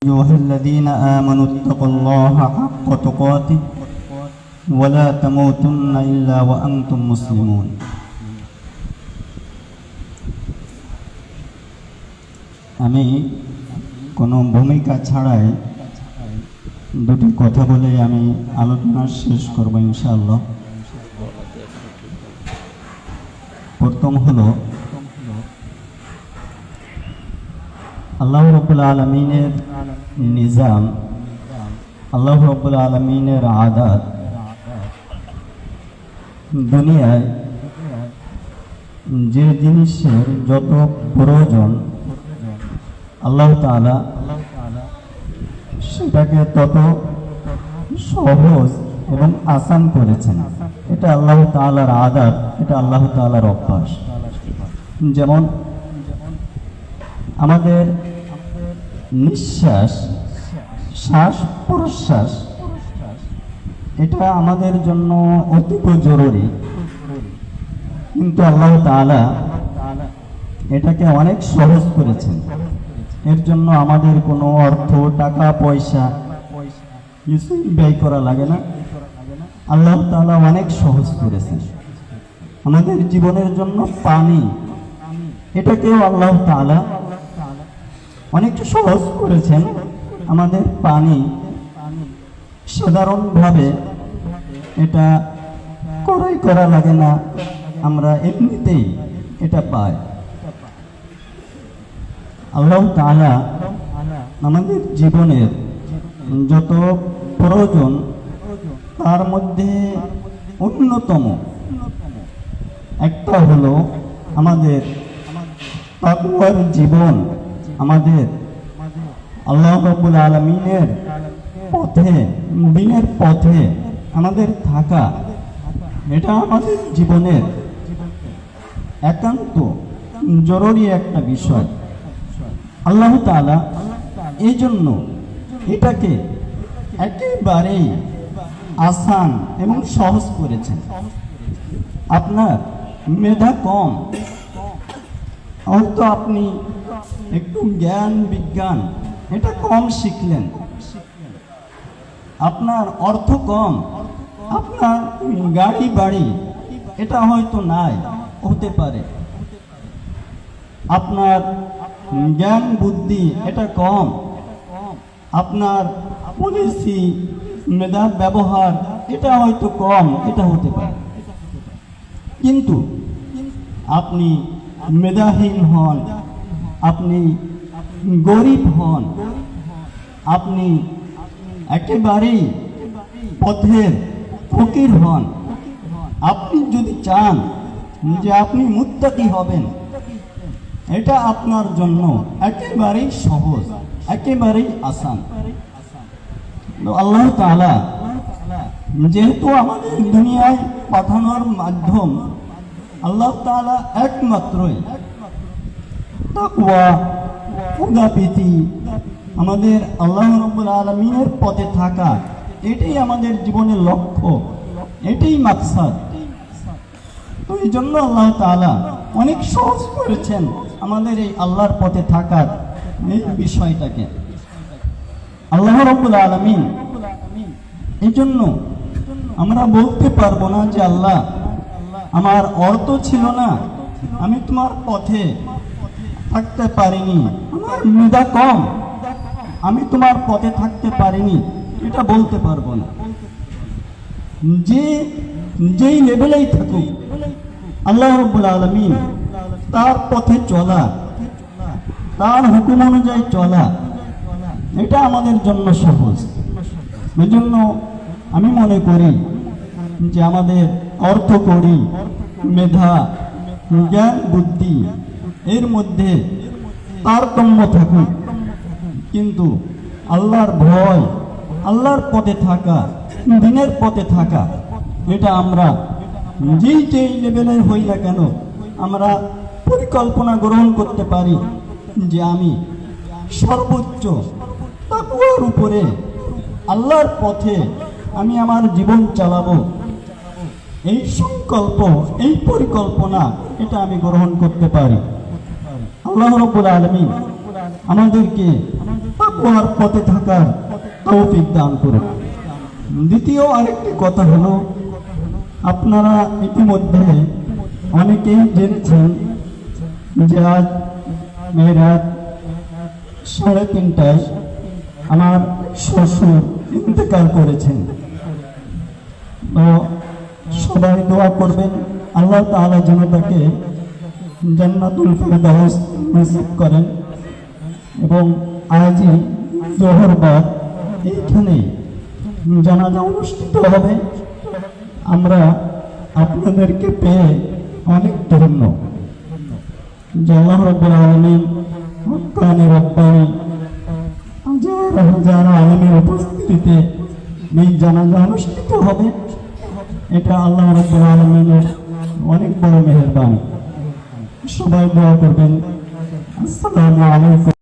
أيها الذين آمنوا اتقوا الله حق تقاته ولا تموتن إلا وأنتم مسلمون আমি কোনো ভূমিকা ছাড়াই দুটি কথা বলে আমি আলোচনা শেষ করব ইনশাআল্লাহ। প্রথম হলো আল্লাহ রাব্বুল আলামিনের নিজাম, আল্লাহ রাব্বুল আলামিনের আদাত। দুনিয়ায় যে জিনিসের যত প্রয়োজন আল্লাহ তাআলা সেটাকে তত সহজ এবং আসান করেছেন। এটা আল্লাহ তাআলার আদাত, এটা আল্লাহ তাআলার অভ্যাস। যেমন আমাদের নিঃশ্বাস, শ্বাস প্রশ্বাস, এটা আমাদের জন্য অতীব জরুরি, কিন্তু আল্লাহ তাআলা এটাকে অনেক সহজ করেছেন। এর জন্য আমাদের কোনো অর্থ, টাকা পয়সা কিছুই ব্যয় করা লাগে না। আল্লাহ তাআলা অনেক সহজ করেছেন। আমাদের জীবনের জন্য পানি, এটাকেও আল্লাহ তাআলা অনেক সহজ করেছেন। আমাদের পানি সাধারণভাবে এটা ক্রয় করা লাগে না, আমরা এমনিতেই এটা পাই। আল্লাহ তাআলা আমাদের জীবনের যত প্রয়োজন তার মধ্যে অন্যতম একটা হলো আমাদের তাকওয়ার জীবন, আমাদের আল্লাহ রাব্বুল আলামিনের পথে, দ্বীনের পথে আমাদের থাকা। এটা আমাদের জীবনের একান্ত জরুরি একটা বিষয়। আল্লাহ তাআলা এই জন্য এটাকে একেবারেই আসান এবং সহজ করেছেন। আপনার মেধা কম, হয়তো আপনি একটু জ্ঞান বিজ্ঞান এটা কম শিখলেন, আপনার অর্থ কম, আপনার গাড়ি বাড়ি এটা হয়তো নাই, হতে পারে আপনার জ্ঞান বুদ্ধি এটা কম, আপনার পলিসি মেধা ব্যবহার এটা হয়তো কম, এটা হতে পারে। কিন্তু আপনি মেধাহীন হন, আপনি গরিব হন, আপনি একেবারেই পথের ফকির হন, আপনি যদি চান যে আপনি মুত্তাকি হবেন, এটা আপনার জন্য একেবারেই সহজ, একেবারেই আসান। আল্লাহ তাআলা যেহেতু আমাদের দুনিয়ায় পাঠানোর মাধ্যম, আল্লাহ তাআলা একমাত্রই তাকওয়া, খোদাভীতি, আমাদের আল্লাহ রাব্বুল আলামিনের পথে থাকা, এটাই আমাদের জীবনের লক্ষ্য, এটাই মাকসাদ। তো এই জন্য আল্লাহ তাআলা অনেক সহজ করেছেন আমাদের এই আল্লাহর পথে থাকার এই বিষয়টাকে। আল্লাহ রাব্বুল আলামিন এই জন্য আমরা বলতে পারবো না যে আল্লাহ আমার অর্থ ছিল না, আমি তোমার পথে থাকতে পারিনি, আমার মেধা কম, আমি তোমার পথে থাকতে পারিনি, এটা বলতে পারবো না। যেই লেভেলেই থাকুক আল্লাহ রাব্বুল আলামিন তার পথে চলা, তার হুকুম অনুযায়ী চলা, এটা আমাদের জন্য সহজ। এই জন্য আমি মনে করি যে আমাদের অর্থ করি, মেধা, জ্ঞান বুদ্ধি এর মধ্যে তারতম্য থাকুক, কিন্তু আল্লাহর ভয়, আল্লাহর পথে থাকা, দ্বীনের পথে থাকা, এটা আমরা যেই লেভেলের হই না কেন আমরা পরিকল্পনা গ্রহণ করতে পারি যে আমি সর্বোচ্চ তাকওয়ার উপরে আল্লাহর পথে আমি আমার জীবন চালাবো। এই সংকল্প, এই পরিকল্পনা এটা আমি গ্রহণ করতে পারি। আল্লাহ রাব্বুল আলামিন আমাদেরকে তাকওয়ার পথে থাকার তৌফিক দান করুন। দ্বিতীয় আরেকটি কথা হলো, আপনারা ইতিমধ্যে অনেকেই জেনেছেন যে আজ রাত 3:30টায় আমার শ্বশুর ইন্তেকাল করেছেন। তো সবাই দোয়া করবেন আল্লাহ তাআলা যেন তাকে জান্নাতুল ফেরদাউস নসিব করেন। এবং আজই জোহর বাদ এইখানে জানাজা অনুষ্ঠিত হবে। আমরা আপনাদেরকে পেয়ে অনেক ধন্য যে আল্লাহ রাব্বুল আলামিন মক্কানে রব্বানি হাজার হাজার আলেমের উপস্থিতিতে এই জানাজা অনুষ্ঠিত হবে। এটা আল্লাহ রাব্বুল আলামিনের অনেক বড় মেহেরবানি। সবাই দোয়া করবেন। আসসালামু আলাইকুম।